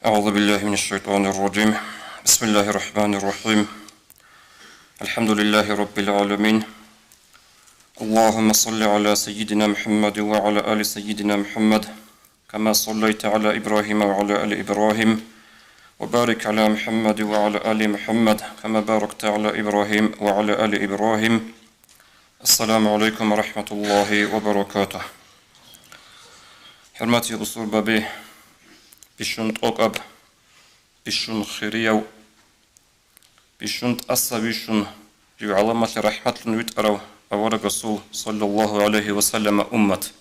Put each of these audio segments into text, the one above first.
أعوذ بالله من الشيطان الرجيم. بسم الله الرحمن الرحيم. الحمد لله رب العالمين. اللهم صل على سيدنا محمد وعلى آل سيدنا محمد كما صليت على إبراهيم وعلى آل إبراهيم وبارك على محمد وعلى آل محمد كما باركت على إبراهيم وعلى آل إبراهيم. السلام عليكم ورحمة الله وبركاته. حرماتي بصور بابي بشنت أقب بشن خيريو بشنت أصا بشن بعلامة رحمة نويت أرو أورا رسول صلى الله عليه وسلم أمت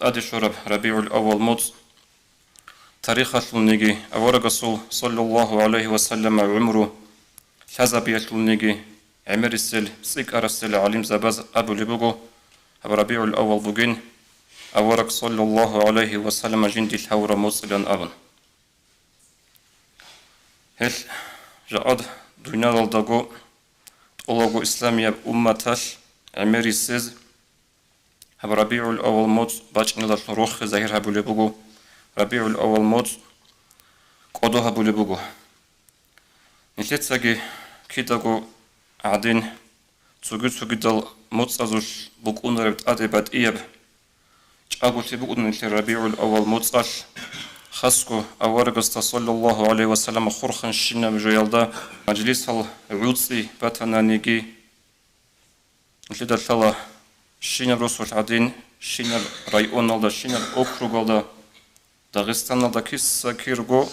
أدي شرب ربيع الأول موت تاريخ النجي أورا رسول صلى الله عليه وسلم عمره حزبية النجي عمر السل سيك أرسل عليم زباز أبو لبوغو ربيع الأول بوغين أورك صلى الله عليه وسلم جندي الحورة موصلا أبن هل جاءد دنيا الدغو طلقو إسلامية أمتاش عمري سيز ربيع الأول موت باجن للروخ زهير هبو لبوغو ربيع الأول موت قدو هبو لبوغو نتلت ساقي كيتاغو عدين تسوغي دل موت أزوش بوكون ربط أدبات إياب أقول تبقون مثل ربيع الأول موتصل خسكو أورغست صلى الله عليه وسلم خرخن شنا بجيالدا مجلس العوصي باتنا نيجي مثل دلتلا شنا برسول عدين شنا رايون الدا شنا أوكروغ الدا داغستان الدا كيس كيرغو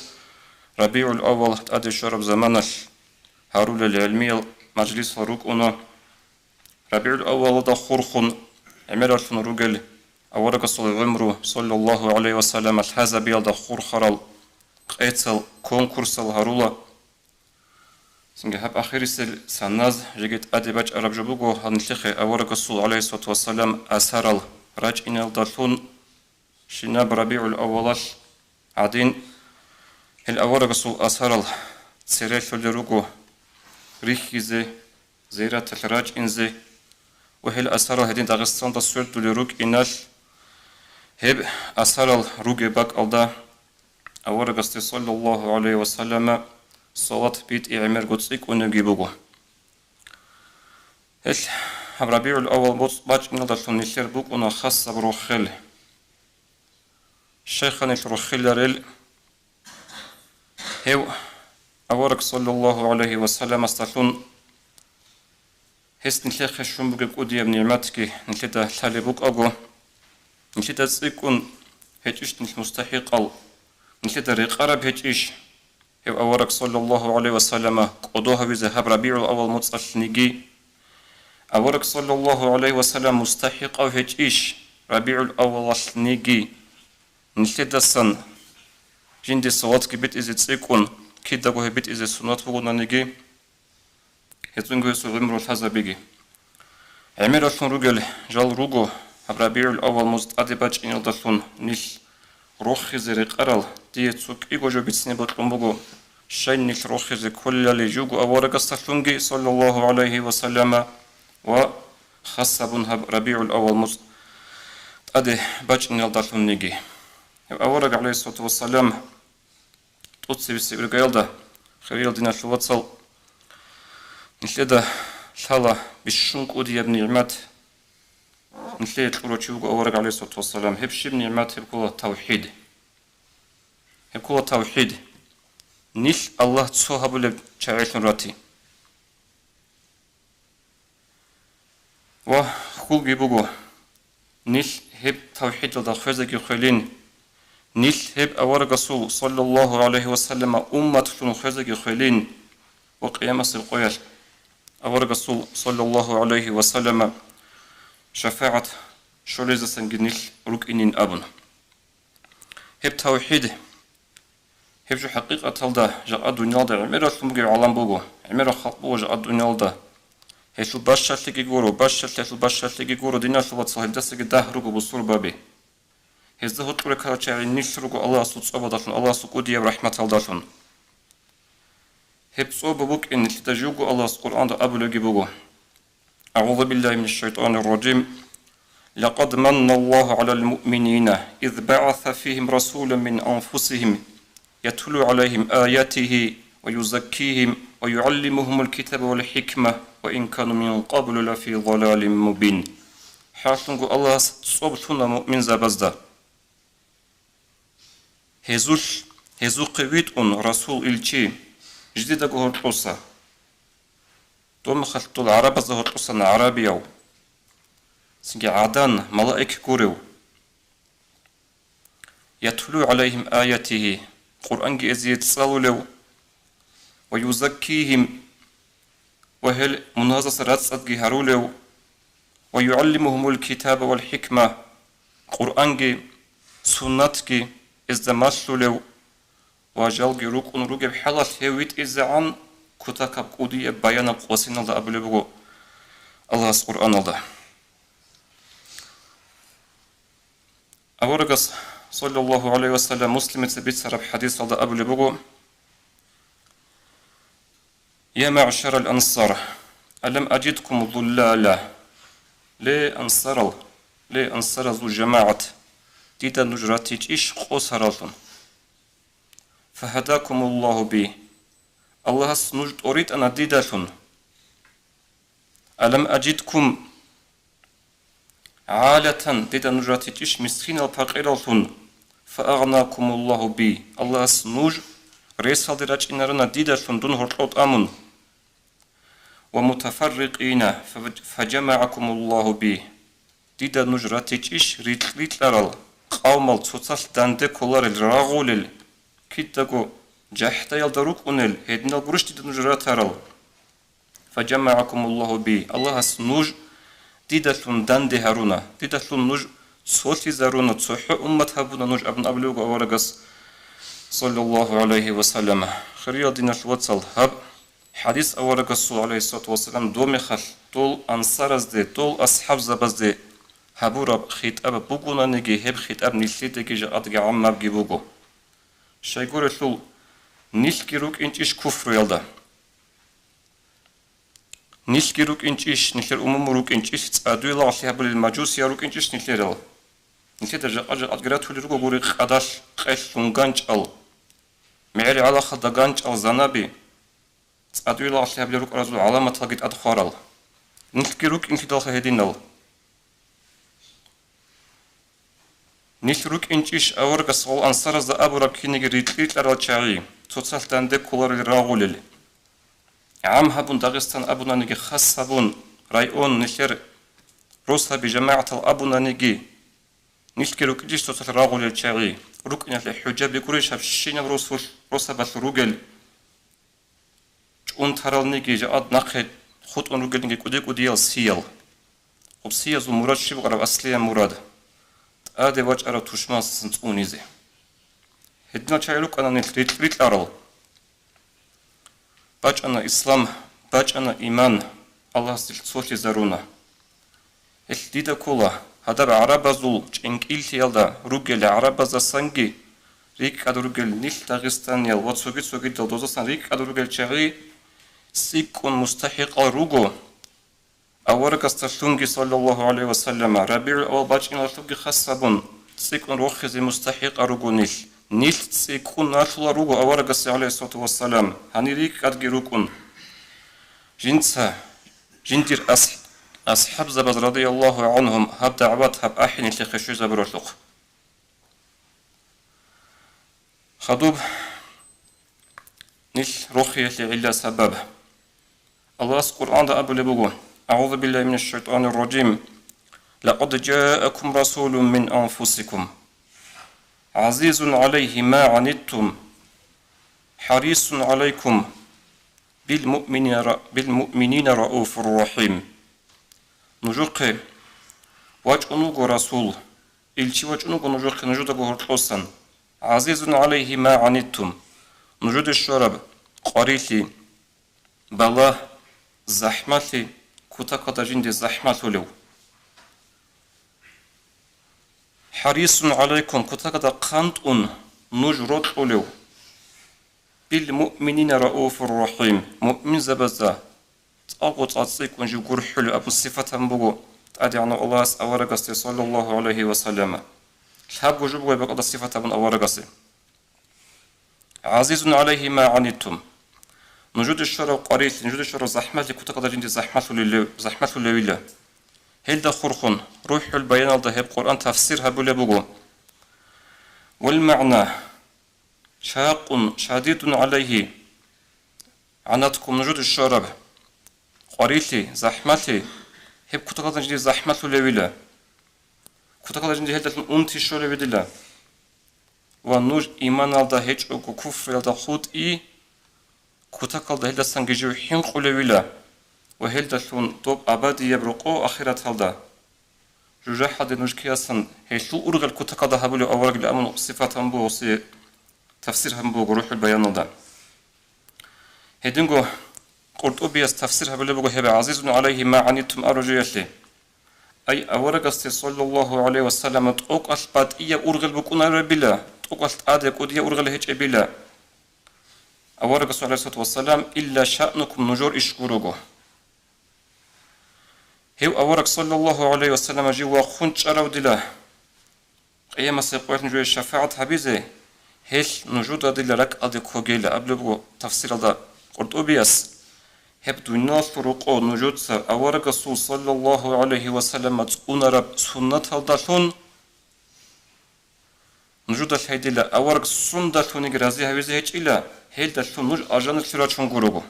ربيع الأول أدي شرب زمانش هارول العلمية مجلس روك أنا ربيع الأول دا خرخن عمر روغل أورق عمره صلى الله عليه وسلم الحازة بيالدا خور خرال قيتل كونكورس الهرولا سنجي هب آخر سناز جيت أدباج عرب جبوغو هنتلخي أورق عليه الصلاة والسلام أسهرال راج إن الدالون شناب ربيع الأولش عدين الأورق أسهرال تسيريل فلروغو ريخيزي زيرات الراج إنزي وهل أسهرال هدين داغستان دا سورت دولروك إناش هب أسهرال روغي باك ألدا أورغستي صلى الله عليه وسلم صلاة بيت إعمار قدسيك ونجي بوغو هل ربيع الأول باج إن دالتون نشير بوك ونا خاصة بروخيل الشيخان الروخيل ريل هو أورغ صلى الله عليه وسلم استالون هست نشيخ شنبوغ قودي ابن نعمتك نشيدا تالي بوك أغو نشيدا تسيكون هجيش مستحق أو نشيدا رقارب هجيش هو أورك صلى الله عليه وسلم قدوها بذهب ربيع الأول متصل نيجي أورك صلى الله عليه وسلم مستحق أو هجيش ربيع الأول نيجي نشيدا سن جندي صوات كبيت إذا تسيكون كيدا قوه بيت إذا سنوات بغونا نيجي هتنقو يسو غمرو الحزة بيجي عمير أشون روغل جال روغو ربيع الأول مستعدباج إن الدلون نيل روخي زي رقرال دي تسوك إيغو جو بيتسني بطلنبوغو شاين نيل روخي زي كل اللي جوغو أورق استلونجي صلى الله عليه وسلم وخصبون ربيع الأول مستعدباج إن الدلون نيجي أورق عليه الصلاة والسلام تقصي بسيبر قيلدا خيال دينا شواتسل نشلدا شالا بشنك أودي ابن نعمات نشلي تلوروتشيوغو أورق عليه الصلاة والسلام هبشي ابن نعمات هبكولا توحيد هبكولا توحيد نيش الله تسوها بولي شاعيش نراتي وخول جيبوغو نيش هب توحيد لدى خوزاكي خيلين نيش هب أورق رسول صلى الله عليه وسلم أمة شنو خوزاكي خيلين وقيامة سيقويل أورق رسول صلى الله عليه وسلم شفاعة شوليزة سنجنيل روك إنين أبن هب توحيد هب جو حقيقة تلدا جاء الدنيا دا عميرا شمجي عالم بوغو عميرا خلقو جاء الدنيا دا هشو باشا تلقي غورو باشا تلقي غورو دينا شو بتصاحب دستك ده روغو بصور بابي هزده هتقول كارتشاري نيش روغو الله سوط صوبة داشون الله سوق وديا برحمة الداشون هب صوبة بوك إن تتجوغو الله سقرآن دا أبو لغي بوغو أعوذ بالله من الشيطان الرجيم لقد من الله على المؤمنين إذ بعث فيهم رسولا من أنفسهم يتلو عليهم آياته ويزكيهم ويعلمهم الكتاب والحكمة وإن كانوا من قبل لفي ضلال مبين. حاشنغو الله صبتنا مؤمن زبزدا هزو قويت رسول إلشي جديد هرطوسا دوم خلطو العرب هرطوسا عربيو سنجي عدان ملائك كوريو يتلو عليهم آياته قرآن ازيد صلولو ويزكيهم وهل منازس راتسات هارولو ويعلمهم الكتاب والحكمة قرآن سنتك ازدماشلو وجالجي روكون روجب حالات هويت ازعان كتاكب قودية بيانا قوسين الله أبلغو الله قرآن الله أورغس صلى الله عليه وسلم مسلم تبيت سرب حديث الله أبلغو يا معشر الأنصار ألم أجدكم ضلالا ليه أنصار ذو جماعة ديدا نجراتيج إيش قوسرالون فهداكم الله بي الله سنجد أريد أن ديدالون ألم أجدكم عالة ديدا نجراتيج إيش مسكين الفقيرالون فأغناكم الله بي الله سنوج ريسال دراج إنرنا ديدالون دون هرطوط أمون ومتفرقين فجمعكم الله بي ديدا نجراتيج إيش ريت لارال قومال توتال دانده كولار الراغولل كيتاكو جحتا يلدروك أنل هيدنا قرش ديدا نجرات هارال فجمعكم الله بي الله سنوج ديدالون دانده هارونا ديدالون نوج صوتي زارونا تصحو أمت هابونا نوج ابن أبلوغ أورغس صلى الله عليه وسلم خريا دينا الواتسال هاب حديث أورغس صلى الله عليه وسلم دومي خل طول أنصارز دي طول أصحاب زباز دي هابورا خيتاب بوغونا نيجي هب خيتاب نيلتيجي جاءتجا عماب جيبوغو شايقول شو نيلكيروك إنتيش كفر يلدا نيلكيروك إنتيش نيلر أممروك إنتيش تأدوي الله عليها بالمجوس ياروك إنتيش نيلر نيلتيجي جاء أتجرات ولروغو غوري قداش قيش لونغانج أل معري على خدغانج أل زنابي تأدوي الله عليها بالروك رجل علامة تلقيت أدخارل نيلكيروك إنتي دالخ هدينال نيلروك إنتيش أورغس أول أنصار ذا أبو ربكينيجي ريتليت لرالشاعي توصل تاندك كولار الراغولل عام هابون داغستان أبونا نيجي خاص هابون رايون نيلر روسها بجماعة الأبونا نيجي نيلكيروك إنتيش توصل الراغولل شاعي روك إن الحجاب يكوريش هفشينا روسها بثروجل جون ترال نيجي جاءت نقد خط أن روجل نيجي كوديال سيال وبسيال زو مراد شيء بقرب أصليا مراد آده واج أرى توشمان سنتونيزي هدنا شايلوك أنا نتريت أرى باج أنا إسلام باج أنا إيمان الله سلسولي زارونا الديدا كولا هذا بعربة زول جنك إلتي يلدا روجل عربة زسانجي ريك أدو روجل نيل داغستان يل واتسوغي دلدوزسان ريك أدو روجل شاغي سيكون مستحق الروجو أورك استشلونجي صلى الله عليه وسلم ربيع أول باج إن أشلونجي خاصبون سيكون روخزي مستحق أروجونيل نيل سيكون ناشل روجو أورك عليه الصلاة والسلام هنيريك أدجي روكون جنتر أصحاب زبد رضي الله عنهم هب دعوات هب أحين تخشوا زبرشلق خدوب نيل روخي لعلة سبب الله القرآن أبو لبوغو أعوذ بالله من الشيطان الرجيم لقد جاءكم رسول من أنفسكم عزيز عليه ما عنتم حريص عليكم بالمؤمنين رؤوف رحيم نجوق واجنوغ رسول إلشي واجنوغ نجوق نجودغ هرطوسان عزيز عليه ما عنتم نجود الشرب قريتي بلا زحمتي كوتا جندي زحمة لو حريص عليكم كوتا قانت نجرد لو بالمؤمنين رؤوف الرحيم مؤمن زبزا تأغط أتصيك ونجي قرح له أبو الصفة مبغو أدي عن الله أورقسي صلى الله عليه وسلم الحب وجبه بقضى الصفة من أورقسي عزيز عليه ما عنتم نجود الشر وقريت نجود الشر زحمة كنت قدر عندي زحمة الليلة هل ده خرخون روح البيان الذهب قرآن تفسيرها بلبوغو والمعنى شاق شديد عليه عنتكم نجود الشرب قريتي زحمتي هب كنت قدر عندي زحمة الليلة كنت قدر عندي هل أنتي الشر بدلا ونوج إيمان الذهب وكفر الذهب كتاكل ده هلدا سانجيجو حين قلويلا وهلدا شون توب أبادي يبرقو آخرة هلدا جوجا حد نجكياسن هيشو أرغل كتاكل ده هبولي أورق لأمن صفات همبو وصي تفسير همبو روح البيان ده هيدنغو قرطبيس تفسير هبولي بغو هبا عزيز عليه ما عنيتم أرجو يشلي أي أورق صلى الله عليه وسلم تقوك أشبات إيا أرغل بكونا ربلا تقوك أشبات إيا أرغل هيج إبلا أورق صلى الله عليه وسلم إلا شأنكم نجور إشكروغو هيو أورق صلى الله عليه وسلم جوا خنش أرو دلا قيامة سيقوات نجور الشفاعة حبيزي هيش نجود دلا رك أدي كوغيلا أبلغو تفسير دا قرطبيس هبدو الناس رقو نجود سر أورق صلى الله عليه وسلم تقون رب سنة هلدالون نجود الهيدلا أورق سنة هلوني غرازي هبيزي هيج إلا هل دلتون نور أجان الشراء شنقروغو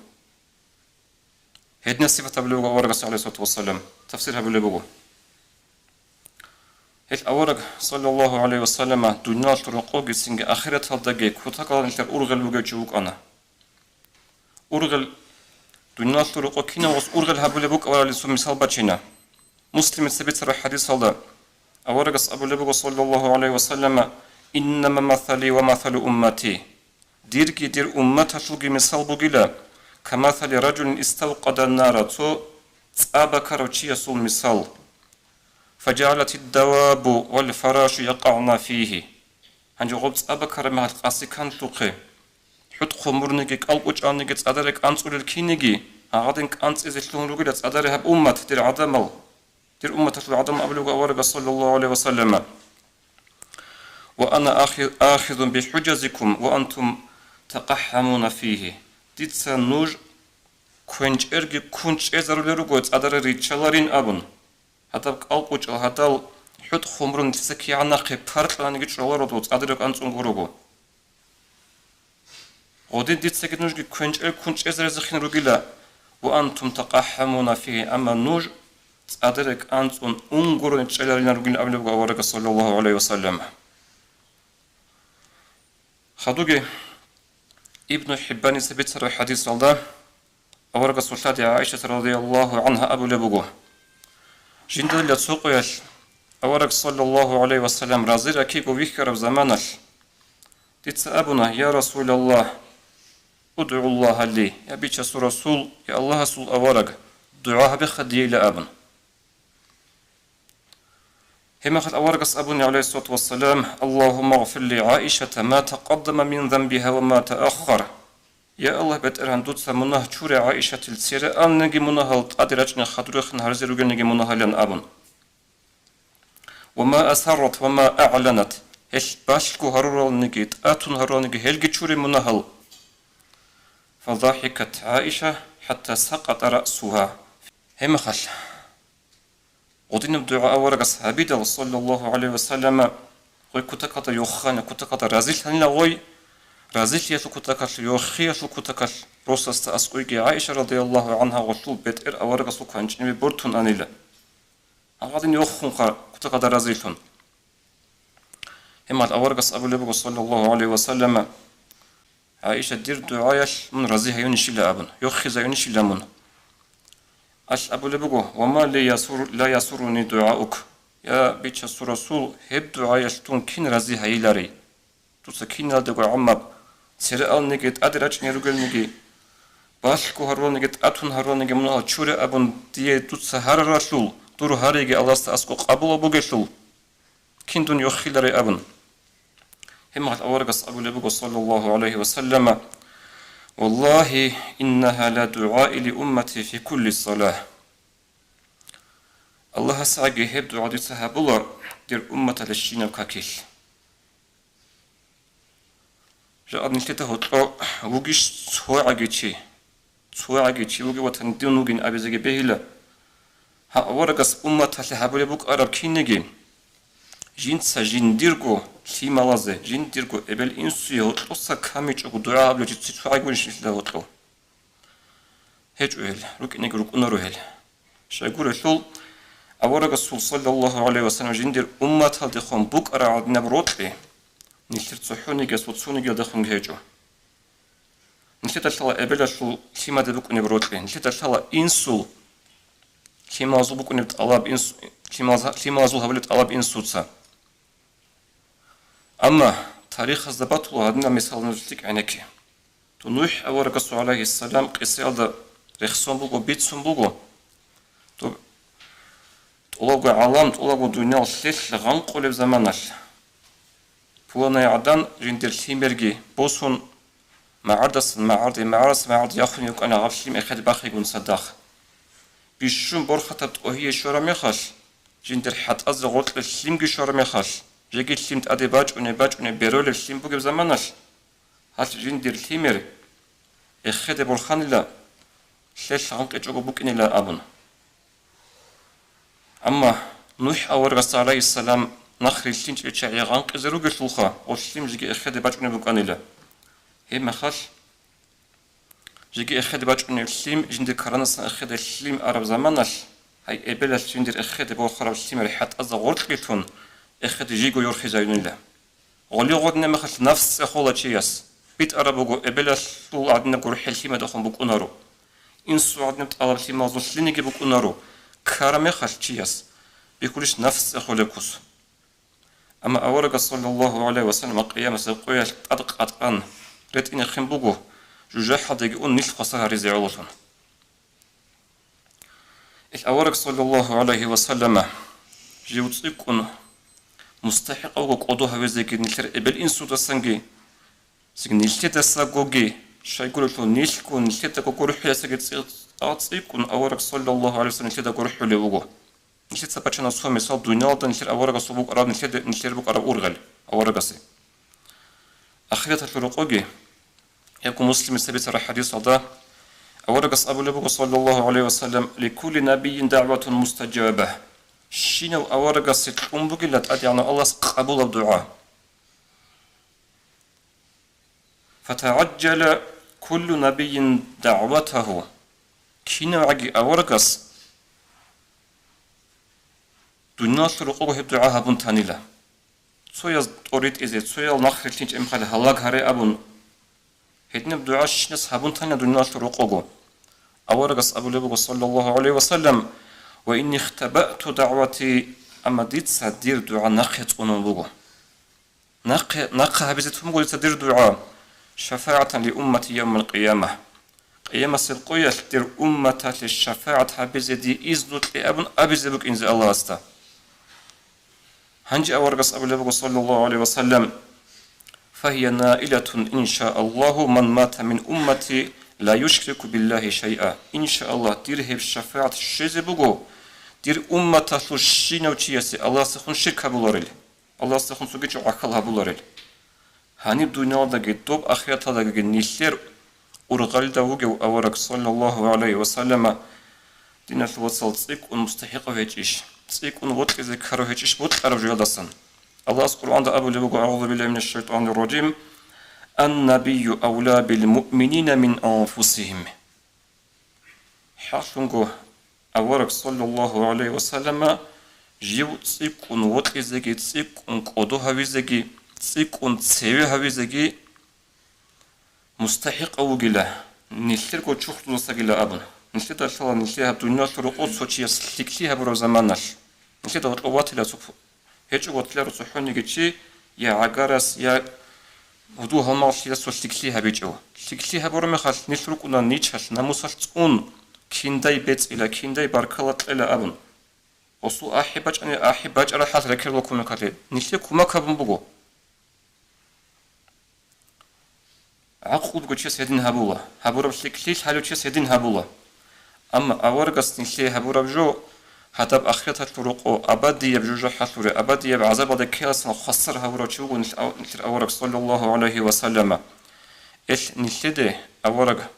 هدنا صفة بلوغو أورغ عليه الصلاة والسلام تفسيرها بلوغو هل أورغ صلى الله عليه وسلم دنيا الرقوق سنگ آخرت هالدقي كتاقل نلتر أورغل بوغي جووك أنا أورغل دنيا الرقوق كينا وص أورغل هبلوغ أولا لسو مثال بچينا مسلم السبيت سر حديث هالدا أورغ أبلوغ صلى الله عليه وسلم إنما مثلي ومثل أمتي ديركي دير أمتا شوغي مثال بوغيلا كمثل رجل استوقد النار تو تابك روشي يسول مثال فجعلت الدواب والفراش يقعن فيه هنجو غب تابك رمها القاسي كان شوقي حد خمرنجي قلقوش آنجي تادرك أنصر الكينيجي أغادنك أنص إذا شلون رجل تادرها بأمت دير عدمل دير أمتا شو عدم أبلغ أورغ صلى الله عليه وسلم وأنا آخذ بحجزكم وأنتم تقحمون فيه ديتسا نور كونج إرجي كونج إزارو لرغوت أدار ريتشالارين أبن هذا قلقوش هذا حد خمرون تسكي عنا قبارت لانجي شلارودوت أدارك أنتم غروغو غودين ديتسا كنوجي كونج إزار زخين رغيلا وأنتم تقحمون فيه أما نور أدارك أنتم أنغرون تشالارين رغيلا أبلغ أورغ صلى الله عليه وسلم خدوغي ابن حبان سبت سر حديث الله أورق سلطة عائشة رضي الله عنها أبو لبوغو جندل لتسوقيش أورق صلى الله عليه وسلم رازير أكيكو ويكر بزمانش ديتس أبونا يا رسول الله ادعو الله لي يا بيتش رسول يا الله سول أورق دعاها بخدي إلى أبن هما خد أورق أبونا عليه الصلاة والسلام اللهم اغفر لي عائشة ما تقدم من ذنبها وما تأخر يا الله بترهن دوتسا منه شوري عائشة السيرة أنجي منه الأدرجنا خدرخن هرزي رجلني منه لن أبن وما أسرت وما أعلنت هش باشكو هرول نجيت أتون هرول نجي هلجي شوري منه فضحكت عائشة حتى سقط رأسها هما خل ودين الدعاء ورق صحابي صلى الله عليه وسلم غوي كتكت يوخان كتكت رازيل هنلا غوي رازيل يسو كتكت يوخي يسو كتكت روسست أسقوي عائشة رضي الله عنها غطول بيت ورق سوكان جنبي بورتون أنيلا أغادين يوخون كتكت رازيلون هما الأورق أبو لبغ صلى الله عليه وسلم عائشة دير دعايش من رزيها يونشي لأبن يوخي يونشي لمن أش أبو لبغو وما لا يسرني دعاؤك يا بيتش رسول هب دعايش تون كين رزيها يلاري تسكين لدغو عمب سيرال نيجت أدرج نيروغل نيجي باشكو هرول نيجت أتون هرول نيجي منها تشوري أبن ديه تسهر رسول دور هاريجي الله استأسكو قبول بوغشول كين دون يوخي لاري أبن هم الأورقس أبو لبغو صلى الله عليه وسلم والله إنها لدعاء لأمتي في كل صلاة الله ساقي هبدو عديتها بولر دير أمة للشينا وكاكيل جاء نلتته طلع وجيش سواعجيتشي وجي وتندون وجين أبي زجي بهلا ها ورقص أمة لهبولي بوك أرب كينجين جنسا جنديرجو في ملازه جنديرجو قبل إنسوي هتلوسا كاميج أو دعاء بلو جت سواعجون شيء هتلو هيج أهل روك إنك روك أنارو هل شايقول الثول أورقص صلى الله عليه وسلم جندير أمة هالدخون بوك أرى عدنا بروتلي نلتر صحوني جس وتصوني جل دخون هيجو نلتر الله قبل شو كيما دبوك نبروتلي نلتر الله إنسو كيما زبوك نبت الله بإنسو كيما زو هبلت الله بإنسوتسا أما تاريخ الزباط وهذا مثال نزلتك عينك تنوح أورقص عليه السلام قصة هذا رخصون بوجو بيتسون بوجو تلاقوا عالم تلاقوا دنيا الثلث غنقول بزمانش فلان يعدان جندر تيمرجي بوسون معرض ياخون يك أنا غفليم أخذ باخي يكون صداق بيشون برخة تقوهي شورا مخاش جندر حت أزغوت للسلم جي شورا مخاش جيجي السلم تأدي باج بيرول السلم بوجو بزمانش هات جندر تيمر أخذ برخان لا ثلث غنق يجوجو بوكني لا أبون أما نوح أورغس عليه السلام نخري السلم تشعي غنق زروج الفوخة والسلم جيجي أخذ باجوني بوكاني لا هي مخاش جيجي أخذ باجوني السلم جندر كرانس أخذ السلم عرب زمانش هاي إبلا جندر أخذ بوخرا السلم ريحات أزغورت لتون أخذ جيجو يورخي زاينون لا غولي غودنا مخاش نفس أخولا تشياس بيت عربو إبلا شو عدنا قروح السلم دخون بوك أنارو إنسو عدنا بتقلب سلم مازو سليني بوك أنارو كارمي خالتشياس بيكولش نفس أخولكوس أما أورق صلى الله عليه وسلم قيام سيقويا أدقان ريت إن خنبوغو جوجا حد يقول نيل خاصها رزي علوتون الأورق صلى الله عليه وسلم جيوتسيكون مستحق أو قدوها وزيكي نيلتر إبل إنسو دسنجي سيك نيلتي دساقوغي شايقولو شو نيلكو نيلتي تقوكو روحي سيكي أعطيكم أورق صلى الله عليه وسلم نشيد أقول حلو وجو نشيد سبتشنا صوم صاد دنيا ده نشيد أورق صبوك أراد نشيد بوك أراد أورغل أورق سي أخيرا الفرقوجي يكون مسلم سبت الحديث هذا أورق أبو لبوك صلى الله عليه وسلم لكل نبي دعوة مستجابة شنو أورق ست أمبوك لا تأتي عن الله قبول الدعاء فتعجل كل نبي دعوته كينا عجي أورغس دنيا شروقه هبدعاها بنتانيلا سويا أريد إذا سويا نخرج تيج إمخال هلاك هري أبون هدنا بدعاء شنس هبنتانيلا دنيا شروقه أورغس أبو لبوك صلى الله عليه وسلم وإني اختبأت دعوتي أما ديت سدير دعاء نقيت أنبوغو نقها بزتهم قلت سدير دعاء شفاعة لأمتي يوم القيامة قيامة سلقوية تدير أمة للشفاعة بزدي إزدوت لأبن أبزبك إنزي الله أستا هنجي أورغس أبو لبوك صلى الله عليه وسلم فهي نائلة إن شاء الله من مات من أمتي لا يشرك بالله شيئا إن شاء الله ديره الشفاعة الشيزبوغو دير أمة للشينو تيسي الله سخن شركة بولاريل الله سخن سوكيشو عقلها بولاريل هاني الدنيا داقي دوب أخيرتها داقي نيسير أرغل دوغو أورق صلى الله عليه وسلم دينا الوصل تسيك مستحق هيجيش تسيك وطل ذكر هيجيش بطل رجل دسن الله أذكر عند أبو لبوغو أعوذ بالله من الشيطان الرجيم النبي أولى بالمؤمنين من أنفسهم حاشنغو أورق صلى الله عليه وسلم جيو تسيك وطل ذكي تسيك قدوها وزكي تسيك تسيوها وزكي مستحق أو جلا نشترك وتشوف نصاجلا أبن نشترك الله نشتريها بدون شروق صوتي يسلكليها برو زمانش نشترك القوات لا سوف هيك قوات لا رسحوني جتشي يا عجارس يا هدوها ما شيء سلكليها بيجوا سلكليها برو مخال نشترك ولا نيتشل ناموسال تون كينداي بيت إلى كينداي باركلات إلى أبن وصو أحباج على حال ذكر لكم مكاتب نشترك ما كابن بقو عقود قدش هدين هبولا بسلكليش حلو تشس هدين هبولا أما أورغس نشلي هبورا بجو حتى آخرت الطرق أبدي بجوج حصور أبدي بعذاب هذا كيس خسرها ورجوع نثر أورق صلى الله عليه وسلم إيش نثده أورق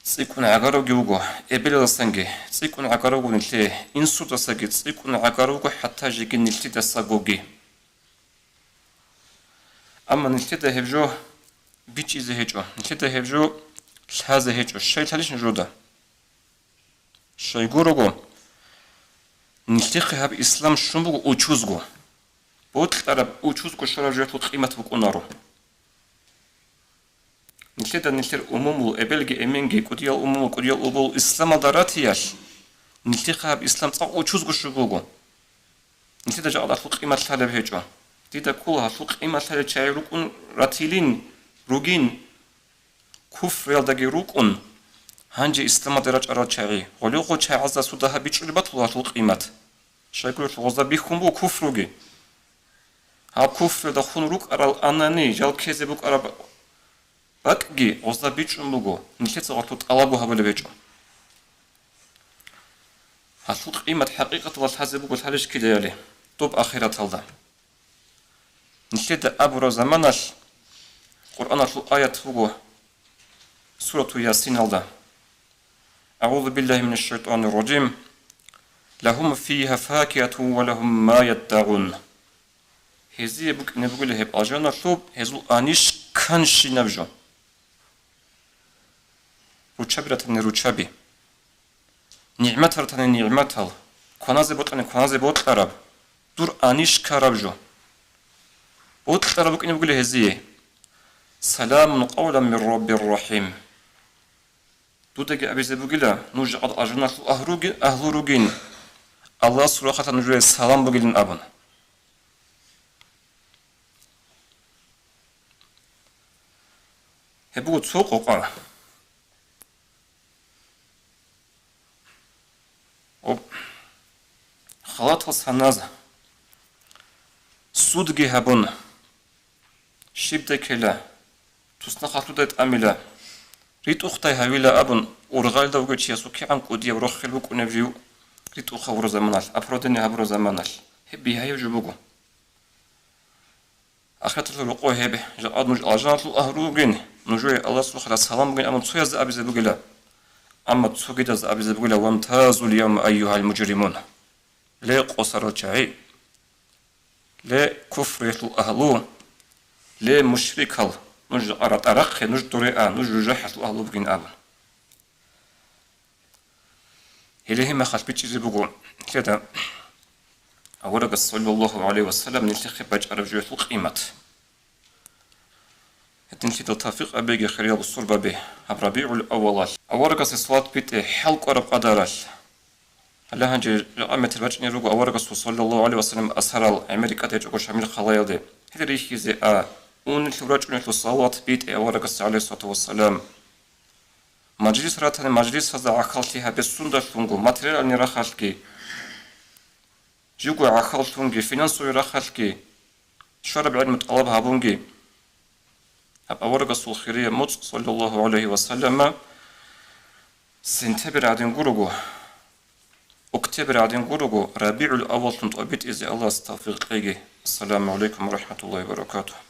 تسيكون عقارو جوجو إبل السنجي تسيكون عقارو نثله إنسو تسجد تسيكون عقارو حتى جيجي نثده ساقوجي أما نثده هبجو بيتشي زهجو نثده هبجو هذا هبجو الشيء ثالث نجوده شايقولوا نلتقي هاب إسلام شنبو أوتشوزغو بوتلارب أوتشوزغو شراجعتو قيمة بكونارو نلتقي أمومو إبلغي إمينغي كوديال أمومو كوديال أبول إسلام داراتياش نلتقي هاب إسلام تا أوتشوزغو شبوغو نلتقي جاء الله قيمة ثالب هجو ديدا كلها قيمة ثالب شاي روكون راتيلين روغين كفر يالداغي روكون هنجي إسلام درج أرادشاري غلوقو چه عزا سودها بيچلبات الله القيمة شايقول غزا بيخون بو كفروغي ها كفر دا خون روك أرال أناني جال كيزي بوك أراب باكجي غزا بيچون بوغو نشيت غلطو طلبو هبل بيچو ها القيمة حقيقة الله حزي بوغو تحلش كده يالي طوب آخرة تلدا نشيت أبرو زمانش قرآن الآية بوغو سورة ياسين الدا أعوذ بالله من الشيطان الرجيم لهم فيها فاكهة ولهم ما يدعون هذي بك نقول هب أجانا شوب هذو أنيش كانش نبجو روشابي رتني روشابي نعمة رتني نعمة كنازي بوت عرب دور أنيش كاربجو بوت عرب بك نقول هذي سلام قولا من رب الرحيم دودك أبي زبوجلا نوجد أجناس أهلوروجين الله سبحانه نجوا السلام بقولن أبن هبوت سوق وقع خلاط السناز سودجي هبون شبدك لا تصنع خطوط أميلا ريت أختي هاويلا أبن ورغال دا وجد يسوع كأن كودي ورخل بوك ونبيو ريت أخا ورا زمانال أفرادني هبرو زمانال هبي هاي وجبوكو آخرت الرقوة هبه جاء نج أجنات الأهروجين نجوي الله سبحانه السلام بين أمم تسويز أبي زبوجلا أما تسوجد أبي زبوجلا وامتازوا اليوم أيها المجرمون لا قصر شيء لا كفر الأهلو لا مشرك هل نج أراد أرق نج طريقة نج جحة الأهلو بين أبن هله ما خاش بيجي بقول كذا أورق صلى الله عليه وسلم نلتقي بج أرجو القيمة هتنشي توفيق أبيج خيال الصلب به ربيع الأول أورق الصوات بيت حلق أرب قدرش هلا هنجي رقمة الوجه نروق أورق صلى الله عليه وسلم أسهر أمريكا تجوك شامل خلايا ده هذا ريش زي أون الوجه نحل الصوات بيت أورق عليه الصلاة والسلام مجلس راتن مجلس هذا عقلتها بسندر فنجو ماتريال نراخلكي جوجو عقلتونجي فينانسو يراخلكي شرب علم طلب هابونجي هب أورق الخيرية موت صلى الله عليه وسلم سنتبر عدين قرقو اكتبر عدين قرقو ربيع الأول تنطبيت إذا الله استغفر قيجي السلام عليكم ورحمة الله وبركاته